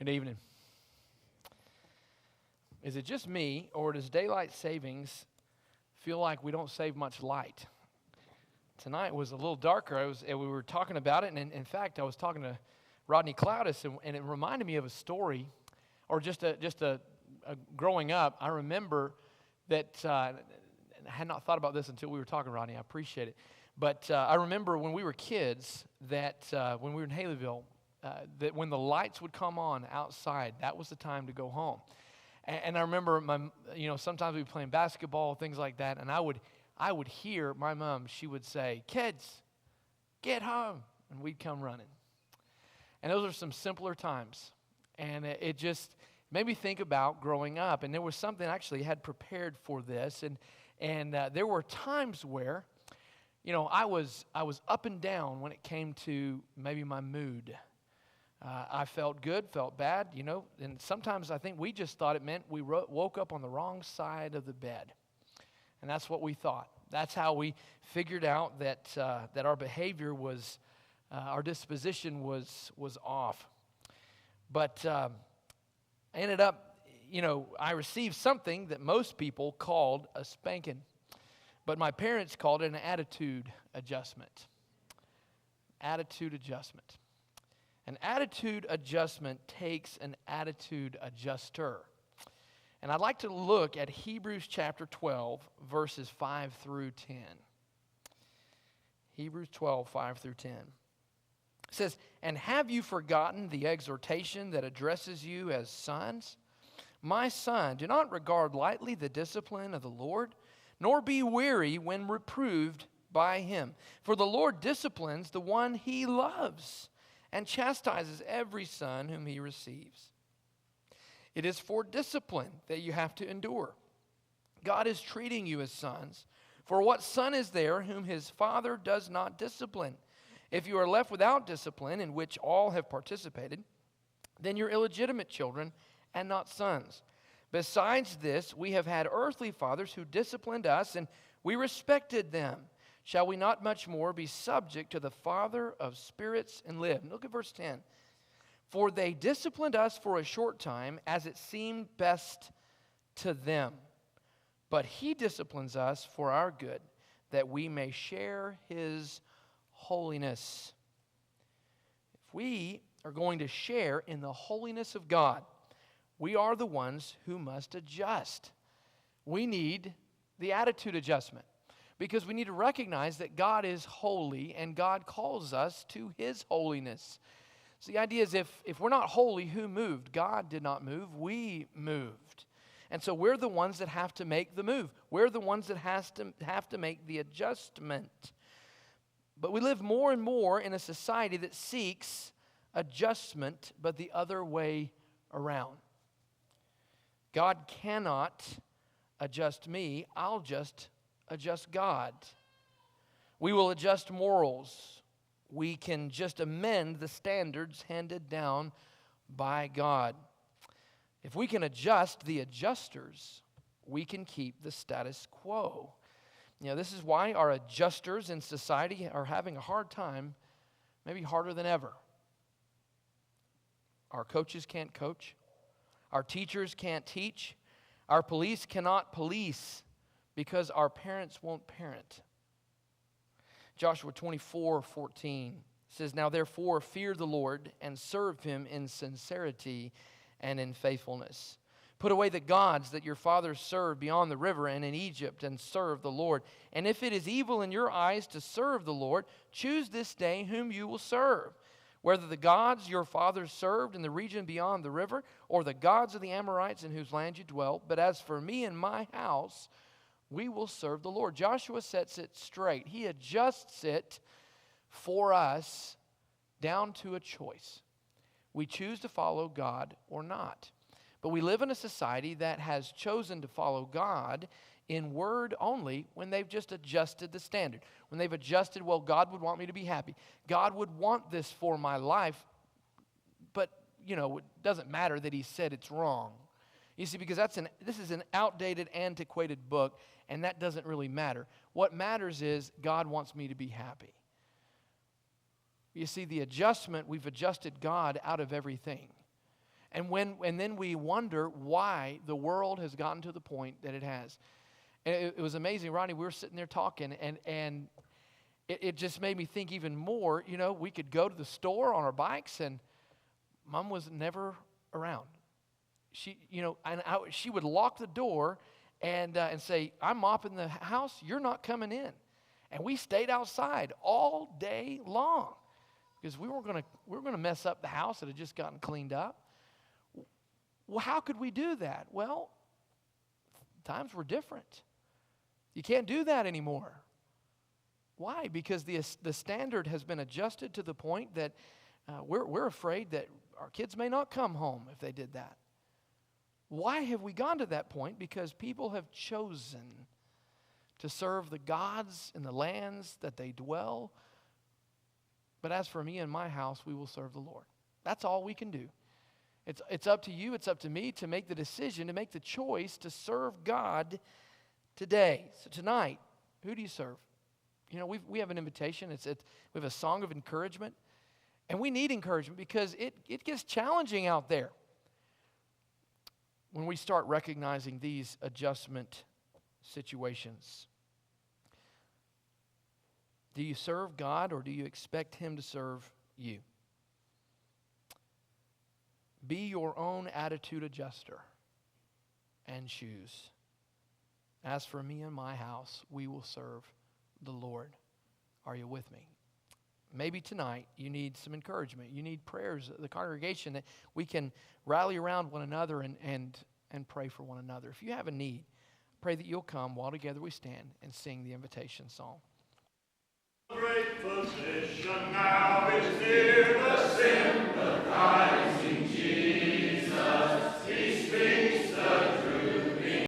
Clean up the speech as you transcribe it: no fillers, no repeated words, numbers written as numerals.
Good evening. Is it just me, or does daylight savings feel like we don't save much light? Tonight was a little darker. We were talking about it, and in fact, I was talking to Rodney Cloudis, and it reminded me of a story, or just a growing up. I remember that I had not thought about this until we were talking, Rodney. I appreciate it. But I remember when we were kids that when we were in Haleyville, that when the lights would come on outside, that was the time to go home. And I remember sometimes we'd be playing basketball, things like that, and I would hear my mom, she would say, "Kids, get home," and we'd come running. And those are some simpler times, and it just made me think about growing up. And there was something I actually had prepared for this, and there were times where, I was up and down when it came to maybe my mood. I felt good, felt bad, and sometimes I think we just thought it meant we woke up on the wrong side of the bed. And that's what we thought. That's how we figured out that our behavior was, our disposition was off. But I ended up, I received something that most people called a spanking. But my parents called it an attitude adjustment. Attitude adjustment. An attitude adjustment takes an attitude adjuster. And I'd like to look at Hebrews chapter 12, verses 5 through 10. Hebrews 12, 5 through 10. It says, "And have you forgotten the exhortation that addresses you as sons? My son, do not regard lightly the discipline of the Lord, nor be weary when reproved by him. For the Lord disciplines the one he loves, and chastises every son whom he receives. It is for discipline that you have to endure. God is treating you as sons. For what son is there whom his father does not discipline? If you are left without discipline, in which all have participated, then you're illegitimate children and not sons. Besides this, we have had earthly fathers who disciplined us, and we respected them. Shall we not much more be subject to the Father of spirits and live?" Look at verse 10. "For they disciplined us for a short time, as it seemed best to them. But he disciplines us for our good, that we may share his holiness." If we are going to share in the holiness of God, we are the ones who must adjust. We need the attitude adjustment. Because we need to recognize that God is holy and God calls us to his holiness. So the idea is if we're not holy, who moved? God did not move, we moved. And so we're the ones that have to make the move. We're the ones that have to make the adjustment. But we live more and more in a society that seeks adjustment, but the other way around. God cannot adjust me, I'll just adjust God. We will adjust morals. We can just amend the standards handed down by God. If we can adjust the adjusters, we can keep the status quo. This is why our adjusters in society are having a hard time, maybe harder than ever. Our coaches can't coach. Our teachers can't teach. Our police cannot police, because our parents won't parent. Joshua 24:14 says, "Now therefore fear the Lord and serve him in sincerity and in faithfulness. Put away the gods that your fathers served beyond the river and in Egypt, and serve the Lord. And if it is evil in your eyes to serve the Lord, choose this day whom you will serve, whether the gods your fathers served in the region beyond the river, or the gods of the Amorites in whose land you dwell. But as for me and my house, we will serve the Lord." Joshua sets it straight. He adjusts it for us down to a choice. We choose to follow God or not. But we live in a society that has chosen to follow God in word only when they've just adjusted the standard. When they've adjusted, well, God would want me to be happy. God would want this for my life, but, it doesn't matter that he said it's wrong. You see, because this is an outdated, antiquated book, and that doesn't really matter. What matters is God wants me to be happy. You see, the adjustment, we've adjusted God out of everything. And then we wonder why the world has gotten to the point that it has. And it was amazing, Ronnie, we were sitting there talking, and it just made me think even more. We could go to the store on our bikes, and Mom was never around. She would lock the door and say, "I'm mopping the house, you're not coming in." And we stayed outside all day long because we were going to mess up the house that had just gotten cleaned up. Well, how could we do that? Well, times were different. You can't do that anymore. Why? Because the standard has been adjusted to the point that we're afraid that our kids may not come home if they did that. Why have we gone to that point? Because people have chosen to serve the gods in the lands that they dwell. But as for me and my house, we will serve the Lord. That's all we can do. It's up to you, it's up to me to make the decision, to make the choice to serve God today. So tonight, who do you serve? We have an invitation. We have a song of encouragement. And we need encouragement because it gets challenging out there when we start recognizing these adjustment situations. Do you serve God or do you expect Him to serve you? Be your own attitude adjuster and choose. As for me and my house, we will serve the Lord. Are you with me? Maybe tonight you need some encouragement. You need prayers of the congregation that we can rally around one another and pray for one another. If you have a need, pray that you'll come while together we stand and sing the invitation song. Great physician now is near, the sin